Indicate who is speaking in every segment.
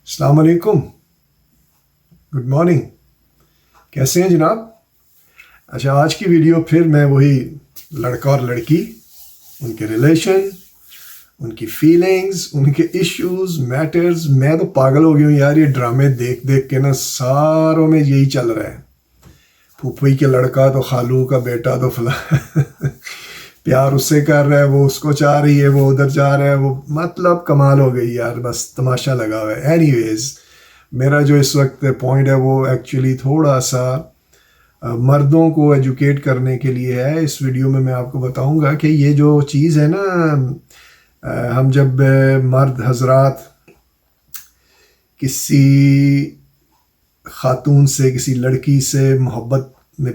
Speaker 1: السلام علیکم. Good morning. کیسے ہیں جناب؟ اچھا، آج کی ویڈیو پھر میں وہی لڑکا اور لڑکی، ان کے ریلیشن، ان کی فیلنگز، ان کے ایشوز میٹرز. میں تو پاگل ہو گیا ہوں یار، یہ ڈرامے دیکھ دیکھ کے نا ساروں میں یہی چل رہا ہے. پھوپھی کے لڑکا تو خالو کا بیٹا تو فلاں پیار اس سے کر رہا ہے، وہ اس کو چاہ رہی ہے، وہ ادھر جا رہا ہے، وہ مطلب کمال ہو گئی یار، بس تماشا لگا ہوا ہے. اینی ویز، میرا جو اس وقت پوائنٹ ہے وہ ایکچولی تھوڑا سا مردوں کو ایجوکیٹ کرنے کے لیے ہے. اس ویڈیو میں آپ کو بتاؤں گا کہ یہ جو چیز ہے نا، ہم جب مرد حضرات کسی خاتون سے، کسی لڑکی سے محبت میں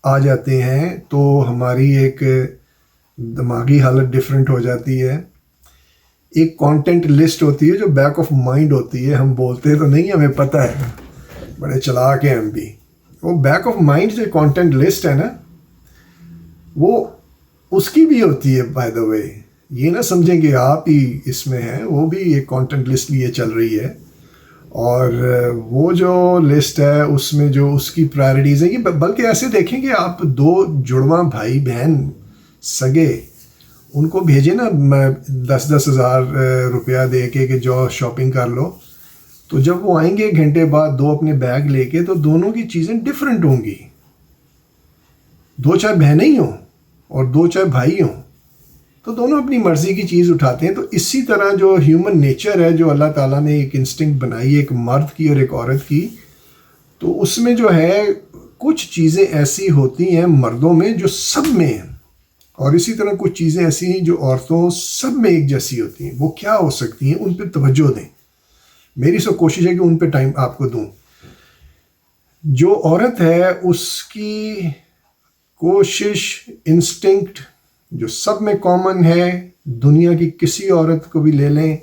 Speaker 1: آ جاتے ہیں تو ہماری ایک دماغی حالت ڈیفرنٹ ہو جاتی ہے. ایک کانٹینٹ لسٹ ہوتی ہے جو بیک آف مائنڈ ہوتی ہے. ہم بولتے تو نہیں، ہمیں پتہ ہے، بڑے چلاک ہیں ہم بھی. وہ بیک آف مائنڈ جو کانٹینٹ لسٹ ہے نا، وہ اس کی بھی ہوتی ہے. بائی دا وے، یہ نہ سمجھیں کہ آپ ہی اس میں ہیں، وہ بھی ایک کانٹینٹ لسٹ لیے چل رہی ہے. اور وہ جو لسٹ ہے اس میں جو اس کی پرائرٹیز ہیں، کہ بلکہ ایسے دیکھیں کہ آپ دو جڑواں بھائی بہن سگے، ان کو بھیجیں نا 10,000 روپیہ دے کے کہ جو شاپنگ کر لو، تو جب وہ آئیں گے ایک گھنٹے بعد دو اپنے بیگ لے کے، تو دونوں کی چیزیں ڈفرینٹ ہوں گی. دو چاہے بہنیں ہی ہوں اور دو چاہے بھائی ہوں، تو دونوں اپنی مرضی کی چیز اٹھاتے ہیں. تو اسی طرح جو ہیومن نیچر ہے، جو اللہ تعالیٰ نے ایک انسٹنکٹ بنائی ہے ایک مرد کی اور ایک عورت کی، تو اس میں جو ہے کچھ چیزیں ایسی ہوتی ہیں مردوں میں جو سب میں ہیں، اور اسی طرح کچھ چیزیں ایسی ہیں جو عورتوں سب میں ایک جیسی ہوتی ہیں. وہ کیا ہو سکتی ہیں؟ ان پہ توجہ دیں. میری سب کوشش ہے کہ ان پہ ٹائم آپ کو دوں. جو عورت ہے اس کی کوشش، انسٹنکٹ جو سب میں کامن ہے، دنیا کی کسی عورت کو بھی لے لیں،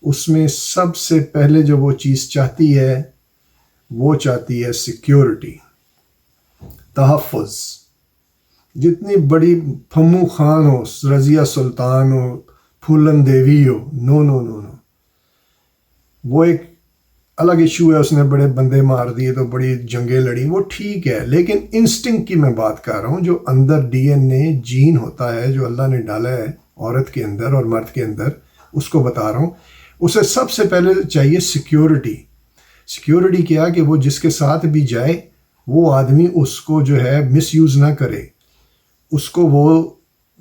Speaker 1: اس میں سب سے پہلے جو وہ چیز چاہتی ہے، وہ چاہتی ہے سیکیورٹی، تحفظ. جتنی بڑی پھمو خان ہو، رضیہ سلطان ہو، پھولن دیوی ہو، نو نو نو نو، وہ ایک الگ ایشو ہے. اس نے بڑے بندے مار دیے تو بڑی جنگیں لڑی، وہ ٹھیک ہے، لیکن انسٹنکٹ کی میں بات کر رہا ہوں. جو اندر ڈی این اے جین ہوتا ہے، جو اللہ نے ڈالا ہے عورت کے اندر اور مرد کے اندر، اس کو بتا رہا ہوں. اسے سب سے پہلے چاہیے سیکیورٹی. سیکیورٹی کیا؟ کہ وہ جس کے ساتھ بھی جائے وہ آدمی اس کو جو ہے مس یوز نہ کرے، اس کو وہ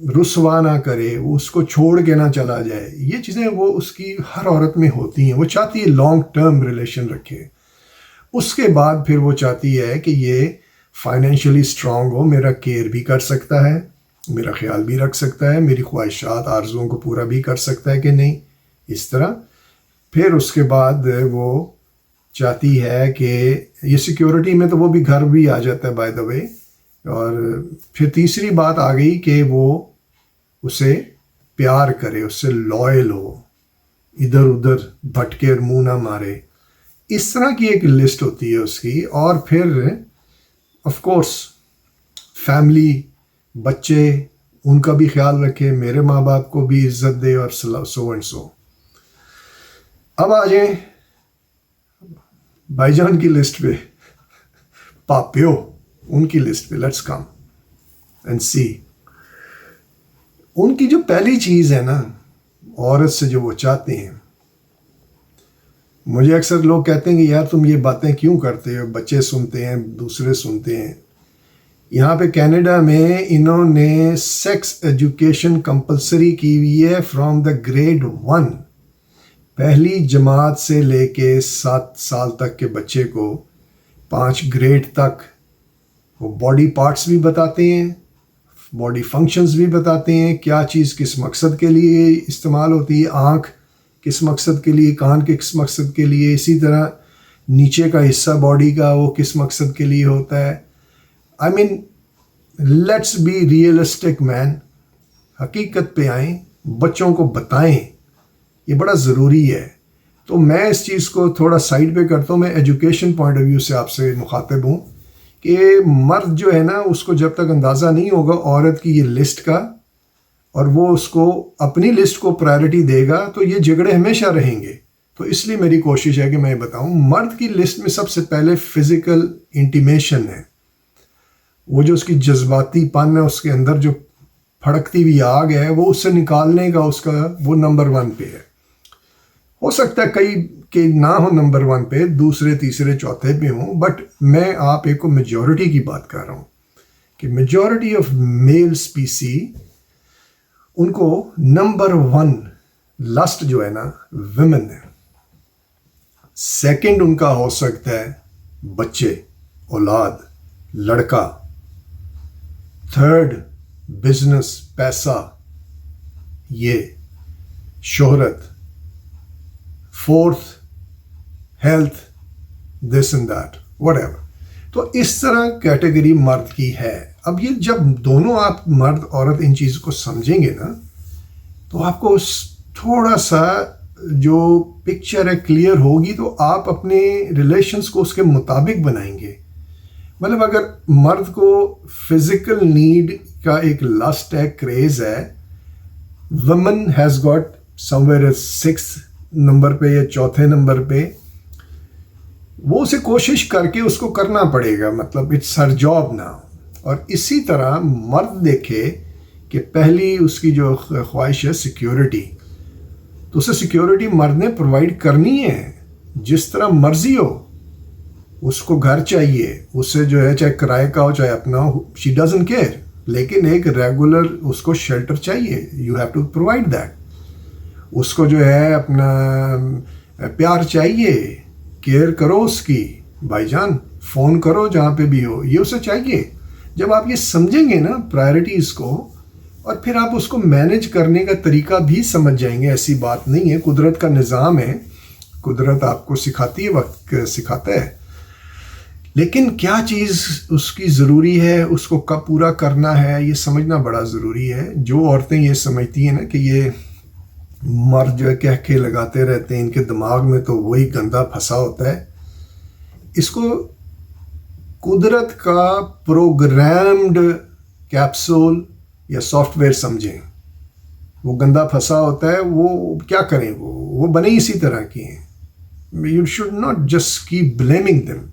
Speaker 1: رسوا نہ کرے، وہ اس کو چھوڑ کے نہ چلا جائے. یہ چیزیں وہ اس کی ہر عورت میں ہوتی ہیں. وہ چاہتی ہے لانگ ٹرم ریلیشن رکھے. اس کے بعد پھر وہ چاہتی ہے کہ یہ فائنینشلی اسٹرانگ ہو، میرا کیئر بھی کر سکتا ہے، میرا خیال بھی رکھ سکتا ہے، میری خواہشات آرزوؤں کو پورا بھی کر سکتا ہے کہ نہیں، اس طرح. پھر اس کے بعد وہ چاہتی ہے کہ یہ سیکیورٹی میں تو وہ بھی گھر بھی آ جاتا ہے بائی دا وے. اور پھر تیسری بات آ گئی کہ وہ اسے پیار کرے، اس سے لائل ہو، ادھر ادھر بھٹکے اور منہ نہ مارے. اس طرح کی ایک لسٹ ہوتی ہے اس کی. اور پھر آف کورس فیملی، بچے، ان کا بھی خیال رکھے، میرے ماں باپ کو بھی عزت دے، اور سو اینڈ سو. اب آ جائیں بھائی جان کی لسٹ پہ، پاپیو ان کی لسٹ پہ. لیٹس کم اینڈ سی. ان کی جو پہلی چیز ہے نا عورت سے، جو وہ چاہتے ہیں، مجھے اکثر لوگ کہتے ہیں کہ یار تم یہ باتیں کیوں کرتے ہو، بچے سنتے ہیں، دوسرے سنتے ہیں. یہاں پہ کینیڈا میں انہوں نے سیکس ایجوکیشن کمپلسری کی ہوئی ہے فرام دا گریڈ 1، پہلی جماعت سے لے کے 7 سال تک کے بچے کو 5 گریڈ تک وہ باڈی پارٹس بھی بتاتے ہیں، باڈی فنکشنز بھی بتاتے ہیں، کیا چیز کس مقصد کے لیے استعمال ہوتی ہے، آنکھ کس مقصد کے لیے، کان کے کس مقصد کے لیے، اسی طرح نیچے کا حصہ باڈی کا وہ کس مقصد کے لیے ہوتا ہے. آئی مین لیٹس بی ریئلسٹک مین. حقیقت پہ آئیں، بچوں کو بتائیں، یہ بڑا ضروری ہے. تو میں اس چیز کو تھوڑا سائڈ پہ کرتا ہوں. میں ایجوکیشن پوائنٹ آف ویو سے آپ سے مخاطب ہوں کہ مرد جو ہے نا، اس کو جب تک اندازہ نہیں ہوگا عورت کی یہ لسٹ کا، اور وہ اس کو اپنی لسٹ کو پرائرٹی دے گا، تو یہ جھگڑے ہمیشہ رہیں گے. تو اس لیے میری کوشش ہے کہ میں یہ بتاؤں مرد کی لسٹ میں سب سے پہلے فزیکل انٹیمیشن ہے، وہ جو اس کی جذباتی پن ہے، اس کے اندر جو پھڑکتی ہوئی آگ ہے، وہ اس سے نکالنے کا اس کا وہ نمبر 1 پہ ہے۔ ہو سکتا ہے کئی کہ نہ ہو نمبر 1 پہ، دوسرے تیسرے چوتھے پہ ہوں، بٹ میں آپ ایک کو میجورٹی کی بات کر رہا ہوں کہ میجورٹی آف میل اسپیسی ان کو نمبر 1 لسٹ جو ہے نا ویمن ہے، سیکنڈ ان کا ہو سکتا ہے بچے، اولاد، لڑکا، تھرڈ بزنس، پیسہ، یہ شہرت، fourth health, this and that whatever. تو اس طرح کیٹیگری مرد کی ہے۔ اب یہ جب دونوں آپ مرد عورت ان چیزوں کو سمجھیں گے نا، تو آپ کو تھوڑا سا جو پکچر ہے کلیئر ہوگی، تو آپ اپنے ریلیشنز کو اس کے مطابق بنائیں گے۔ مطلب اگر مرد کو فزیکل نیڈ کا ایک لسٹ ہے، کریز ہے، women has got some where 6 number پہ یا چوتھے نمبر پہ، وہ اسے کوشش کر کے اس کو کرنا پڑے گا، مطلب اٹس ہر جاب نا۔ اور اسی طرح مرد دیکھے کہ پہلی اس کی جو خواہش ہے سیکیورٹی، تو اسے سیکیورٹی مرد نے پرووائڈ کرنی ہے، جس طرح مرضی ہو۔ اس کو گھر چاہیے، اسے جو ہے چاہے کرائے کا ہو چاہے اپنا ہو، شی ڈزنٹ کیئر، لیکن ایک ریگولر اس کو شیلٹر چاہیے، you have to provide that. اس کو جو ہے اپنا پیار چاہیے، کیئر کرو اس کی، بھائی جان فون کرو جہاں پہ بھی ہو، یہ اسے چاہیے۔ جب آپ یہ سمجھیں گے نا پرائرٹیز کو، اور پھر آپ اس کو مینج کرنے کا طریقہ بھی سمجھ جائیں گے۔ ایسی بات نہیں ہے، قدرت کا نظام ہے، قدرت آپ کو سکھاتی ہے، وقت سکھاتا ہے، لیکن کیا چیز اس کی ضروری ہے، اس کو کب پورا کرنا ہے، یہ سمجھنا بڑا ضروری ہے۔ جو عورتیں یہ سمجھتی ہیں نا کہ یہ مرد جو ہے کہہ کے لگاتے رہتے ہیں، ان کے دماغ میں تو وہی گندا پھنسا ہوتا ہے، اس کو قدرت کا پروگرامڈ کیپسول یا سافٹ ویئر سمجھیں۔ وہ گندا پھنسا ہوتا ہے، وہ کیا کریں، وہ بنے اسی طرح کی ہیں۔ You should not just keep blaming them.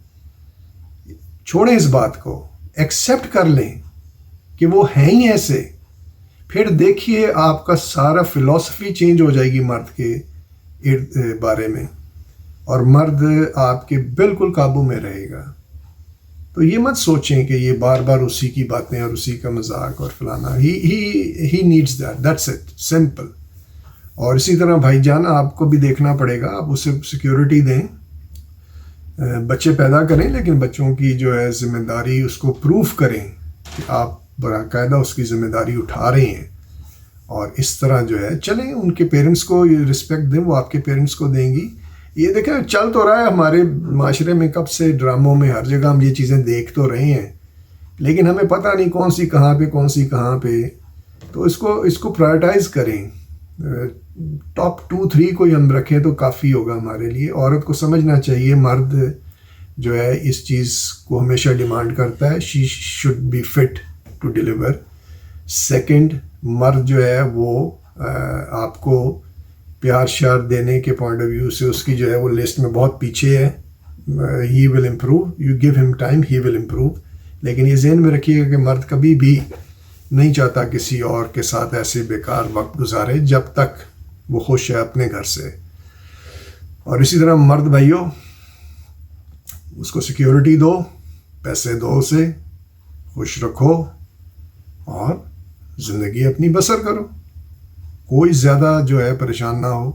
Speaker 1: چھوڑیں اس بات کو، ایکسیپٹ کر لیں کہ وہ ہیں ہی ایسے۔ پھر دیکھیے آپ کا سارا فلسفی چینج ہو جائے گی مرد کے بارے میں، اور مرد آپ کے بالکل قابو میں رہے گا۔ تو یہ مت سوچیں کہ یہ بار بار اسی کی باتیں اور اسی کا مذاق اور فلانا، ہی نیڈز دیٹس اٹ، سمپل۔ اور اسی طرح بھائی جان آپ کو بھی دیکھنا پڑے گا، آپ اسے سیکیورٹی دیں، بچے پیدا کریں، لیکن بچوں کی جو ہے ذمہ داری اس کو پروف کریں کہ آپ باقاعدہ اس کی ذمہ داری اٹھا رہے ہیں، اور اس طرح جو ہے چلیں۔ ان کے پیرنٹس کو یہ رسپیکٹ دیں، وہ آپ کے پیرنٹس کو دیں گی۔ یہ دیکھیں چل تو رہا ہے ہمارے معاشرے میں کب سے، ڈراموں میں ہر جگہ ہم یہ چیزیں دیکھ تو رہے ہیں، لیکن ہمیں پتہ نہیں کون سی کہاں پہ، کون سی کہاں پہ۔ تو اس کو پرائرٹائز کریں، ٹاپ 2-3 کو ہم رکھیں تو کافی ہوگا ہمارے لیے۔ عورت کو سمجھنا چاہیے مرد جو ہے اس چیز کو ہمیشہ ڈیمانڈ کرتا ہے، she should be fit to deliver. Second, مرد جو ہے وہ آپ کو پیار شیار دینے کے پوائنٹ آف ویو سے اس کی جو ہے وہ لسٹ میں بہت پیچھے ہے۔ ہی ول امپروو، یو گیو ہم ٹائم، ہی ول امپروو۔ لیکن یہ ذہن میں رکھیے گا کہ مرد کبھی بھی نہیں چاہتا کسی اور کے ساتھ ایسے بیکار وقت گزارے جب تک وہ خوش ہے اپنے گھر سے۔ اور اسی طرح مرد بھائیوں، اس کو سیکیورٹی دو، پیسے دو، اسے خوش رکھو، اور زندگی اپنی بسر کرو۔ کوئی زیادہ جو ہے پریشان نہ ہو،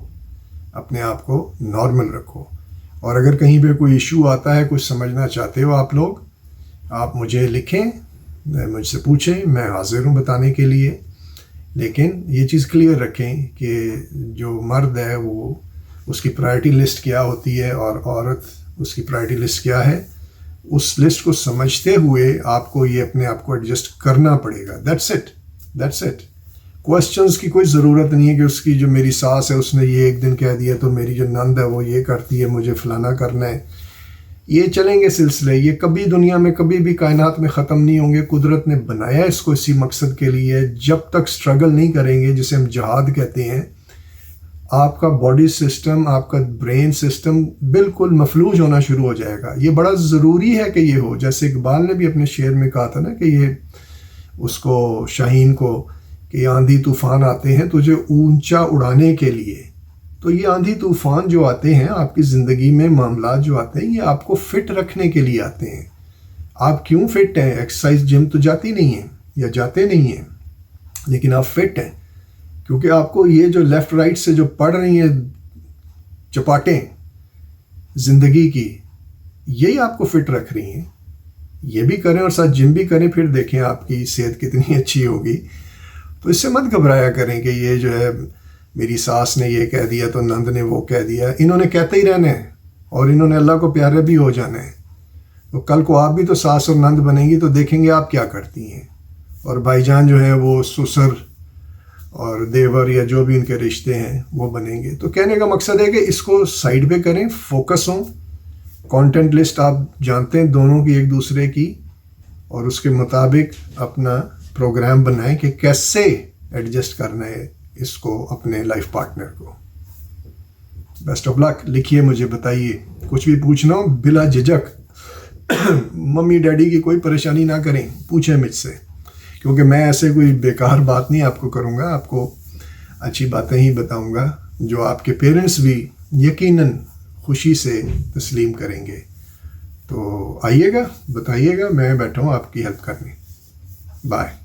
Speaker 1: اپنے آپ کو نارمل رکھو۔ اور اگر کہیں پہ کوئی ایشو آتا ہے، کچھ سمجھنا چاہتے ہو آپ لوگ، آپ مجھے لکھیں، مجھ سے پوچھیں، میں حاضر ہوں بتانے کے لیے۔ لیکن یہ چیز کلیئر رکھیں کہ جو مرد ہے وہ اس کی پرائرٹی لسٹ کیا ہوتی ہے، اور عورت اس کی پرائرٹی لسٹ کیا ہے، اس لسٹ کو سمجھتے ہوئے آپ کو یہ اپنے آپ کو ایڈجسٹ کرنا پڑے گا۔ That's it. کوسچنز کی کوئی ضرورت نہیں ہے کہ اس کی جو میری ساس ہے اس نے یہ ایک دن کہہ دیا، تو میری جو نند ہے وہ یہ کرتی ہے، مجھے فلانا کرنا ہے۔ یہ چلیں گے سلسلے، یہ کبھی دنیا میں کبھی بھی کائنات میں ختم نہیں ہوں گے۔ قدرت نے بنایا اس کو اسی مقصد کے لیے۔ جب تک سٹرگل نہیں کریں گے، جسے ہم جہاد کہتے ہیں، آپ کا باڈی سسٹم، آپ کا برین سسٹم بالکل مفلوج ہونا شروع ہو جائے گا. یہ بڑا ضروری ہے کہ یہ ہو. جیسے اقبال نے بھی اپنے شعر میں کہا تھا نا کہ یہ اس کو شاہین کو کہ یہ آندھی طوفان آتے ہیں تجھے اونچا اڑانے کے لیے. تو یہ آندھی طوفان جو آتے ہیں آپ کی زندگی میں، معاملات جو آتے ہیں، یہ آپ کو فٹ رکھنے کے لیے آتے ہیں. آپ کیوں فٹ ہیں؟ ایکسرسائز جم تو جاتی نہیں ہیں یا جاتے نہیں ہیں، لیکن آپ فٹ ہیں کیونکہ آپ کو یہ جو لیفٹ رائٹ سے جو پڑ رہی ہیں چپاٹیں زندگی کی، یہی آپ کو فٹ رکھ رہی ہیں. یہ بھی کریں اور ساتھ جم بھی کریں، پھر دیکھیں آپ کی صحت کتنی اچھی ہوگی. تو اس سے مت گھبرایا کریں کہ یہ جو ہے میری ساس نے یہ کہہ دیا تو نند نے وہ کہہ دیا. انہوں نے کہتے ہی رہنا ہے اور انہوں نے اللہ کو پیارے بھی ہو جانا ہے. تو کل کو آپ بھی تو ساس اور نند بنیں گی تو دیکھیں گے آپ کیا کرتی ہیں. اور بھائی جان جو ہے وہ سسر اور دیور یا جو بھی ان کے رشتے ہیں وہ بنیں گے. تو کہنے کا مقصد ہے کہ اس کو سائڈ پہ کریں، فوکس ہوں. کانٹینٹ لسٹ آپ جانتے ہیں دونوں کی ایک دوسرے کی، اور اس کے مطابق اپنا پروگرام بنائیں کہ کیسے ایڈجسٹ کرنا ہے اس کو اپنے لائف پارٹنر کو. بیسٹ آف لک. لکھیے مجھے، بتائیے. کچھ بھی پوچھنا ہو بلا جھجک، ممی ڈیڈی کی کوئی پریشانی نہ کریں، پوچھیں مجھ سے، کیونکہ میں ایسے کوئی بیکار بات نہیں آپ کو کروں گا. آپ کو اچھی باتیں ہی بتاؤں گا جو آپ کے پیرنٹس بھی یقیناً خوشی سے تسلیم کریں گے. تو آئیے گا، بتائیے گا، میں بیٹھا ہوں آپ کی ہیلپ کرنے. بائے.